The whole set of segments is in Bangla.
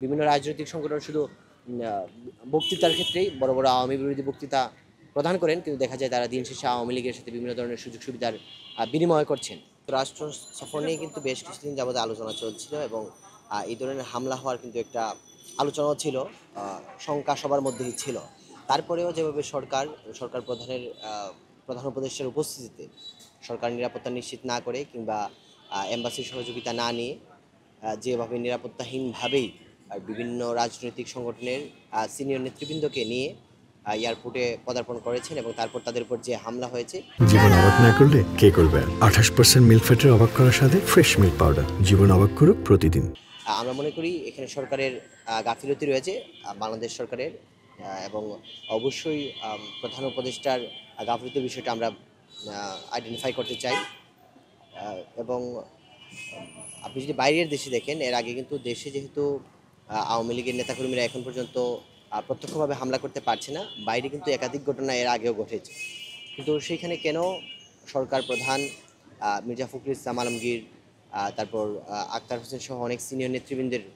বিভিন্ন রাজনৈতিক সংগঠন শুধু বক্তৃতার ক্ষেত্রেই বড় বড় আওয়ামী বিরোধী বক্তৃতা প্রদান করেন, কিন্তু দেখা যায় তারা দিন শেষে আওয়ামী লীগের সাথে বিভিন্ন ধরনের সুযোগ সুবিধার বিনিময় করছেন। রাষ্ট্র সফর নিয়ে কিন্তু বেশ কিছুদিন যাবত আলোচনা চলছিল এবং এই ধরনের হামলা হওয়ার কিন্তু একটা আলোচনাও ছিল, শঙ্কা সবার মধ্যেই ছিল। তারপরেও যেভাবে সরকার প্রধান উপদেষ্টার উপস্থিতিতে সরকার নিরাপত্তা নিশ্চিত না করে কিংবা এম্বাসির সহযোগিতা না নিয়ে যেভাবে নিরাপত্তাহীনভাবেই বিভিন্ন রাজনৈতিক সংগঠনের সিনিয়র নেতৃবৃন্দকে নিয়ে এয়ারপোর্টে পদার্পণ করেছেন এবং তারপর তাদের উপর যে হামলা হয়েছে। জীবন অবাক না করলে কে করবে? 28% মিল্ক ফ্যাটের অবাক করার সাথে ফ্রেশ মিল্ক পাউডার। জীবন অবাক করুক প্রতিদিন। আমরা মনে করি এখানে সরকারের গাফিলতি রয়েছে, বাংলাদেশ সরকারের, এবং অবশ্যই প্রধান উপদেষ্টার গাফিলতির বিষয়টা আমরা আইডেন্টিফাই করতে চাই। এবং আপনি যদি বাইরের দেশে দেখেন, এর আগে কিন্তু দেশে যেহেতু আওয়ামী লীগের নেতাকর্মীরা এখন পর্যন্ত প্রত্যক্ষভাবে হামলা করতে পারছে না, বাইরে কিন্তু একাধিক ঘটনা এর আগেও ঘটেছে। কিন্তু সেইখানে কেন সরকার প্রধান মির্জা ফখরুল ইসলাম আলমগীর, তারপর আক্তার হোসেন সহ অনেক সিনিয়র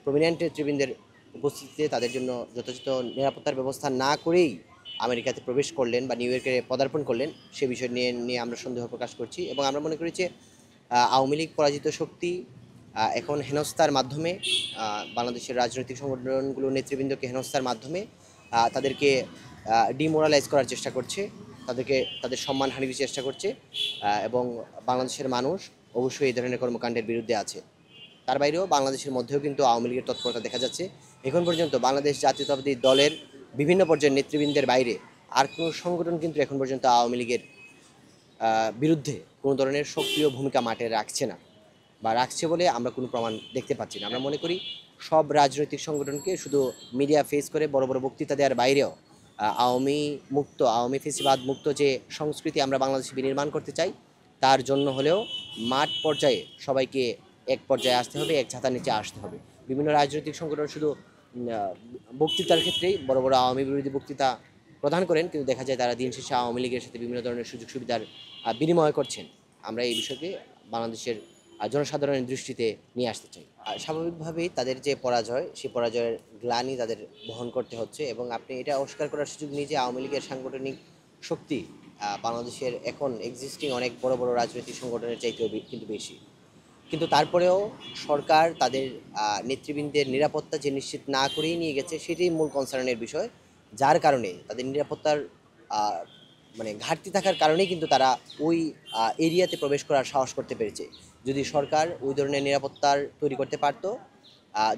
প্রমিনেন্ট নেতৃবৃন্দের উপস্থিতিতে তাদের জন্য যথাযথ নিরাপত্তার ব্যবস্থা না করেই আমেরিকাতে প্রবেশ করলেন বা নিউ ইয়র্কে পদার্পণ করলেন, সে বিষয় নিয়ে আমরা সন্দেহ প্রকাশ করছি। এবং আমরা মনে করি যে আওয়ামী লীগ পরাজিত শক্তি এখন হেনস্থার মাধ্যমে বাংলাদেশের রাজনৈতিক সংগঠনগুলো নেতৃবৃন্দকে হেনস্থার মাধ্যমে তাদেরকে ডিমোরালাইজ করার চেষ্টা করছে, তাদের সম্মানহানির চেষ্টা করছে, এবং বাংলাদেশের মানুষ অবশ্যই এই ধরনের কর্মকাণ্ডের বিরুদ্ধে আছে। তার বাইরেও বাংলাদেশের মধ্যেও কিন্তু আওয়ামী লীগের তৎপরতা দেখা যাচ্ছে। এখন পর্যন্ত বাংলাদেশ জাতীয়তাবাদী দলের বিভিন্ন পর্যায়ের নেতৃবৃন্দের বাইরে আর কোনো সংগঠন কিন্তু এখন পর্যন্ত আওয়ামী লীগের বিরুদ্ধে কোনো ধরনের সক্রিয় ভূমিকা মাঠে রাখছে না, বা রাখছে বলে আমরা কোনো প্রমাণ দেখতে পাচ্ছি না। আমরা মনে করি সব রাজনৈতিক সংগঠনকে শুধু মিডিয়া ফেস করে বড় বড় বক্তৃতা দেওয়ার বাইরেও আওয়ামী ফেসিবাদ মুক্ত যে সংস্কৃতি আমরা বাংলাদেশে বিনির্মাণ করতে চাই, তার জন্য হলেও মাঠ পর্যায়ে সবাইকে এক পর্যায়ে আসতে হবে, এক ছাতার নিচে আসতে হবে। বিভিন্ন রাজনৈতিক সংগঠন শুধু বক্তৃতার ক্ষেত্রেই বড় বড় আওয়ামী বিরোধী বক্তৃতা প্রদান করেন, কিন্তু দেখা যায় তারা দিন শেষে আওয়ামী লীগের সাথে বিভিন্ন ধরনের সুযোগ সুবিধার বিনিময় করছেন। আমরা এই বিষয়কে বাংলাদেশের জনসাধারণের দৃষ্টিতে নিয়ে আসতে চাই। স্বাভাবিকভাবেই তাদের যে পরাজয়, সেই পরাজয়ের গ্লানি তাদের বহন করতে হচ্ছে। এবং আপনি এটা অস্বীকার করার সুযোগ নেই যে আওয়ামী লীগের সাংগঠনিক শক্তি বাংলাদেশের এখন এক্সিস্টিং অনেক বড় বড় রাজনৈতিক সংগঠনের চাইতেও কিন্তু বেশি। কিন্তু তারপরেও সরকার তাদের নেতৃবৃন্দের নিরাপত্তা যে নিশ্চিত না করেই নিয়ে গেছে, সেটাই মূল কনসার্নের বিষয়, যার কারণে তাদের নিরাপত্তার মানে ঘাটতি থাকার কারণেই কিন্তু তারা ওই এরিয়াতে প্রবেশ করার সাহস করতে পেরেছে। যদি সরকার ওই ধরনের নিরাপত্তার তৈরি করতে পারত,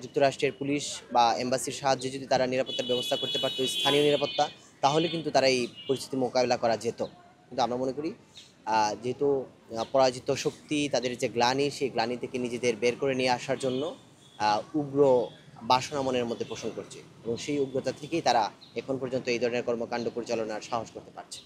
যুক্তরাষ্ট্রের পুলিশ বা এম্বাসির সাহায্যে যদি তারা নিরাপত্তার ব্যবস্থা করতে পারত, স্থানীয় নিরাপত্তা, তাহলে কিন্তু তারা এই পরিস্থিতি মোকাবিলা করা যেত। কিন্তু আমরা মনে করি যেহেতু পরাজিত শক্তি তাদের যে গ্লানি, সেই গ্লানি থেকে নিজেদের বের করে নিয়ে আসার জন্য উগ্র বাসনা মনের মধ্যে পোষণ করছে, এবং সেই উগ্রতা থেকেই তারা এখন পর্যন্ত এই ধরনের কর্মকাণ্ড পরিচালনার সাহস করতে পারছে।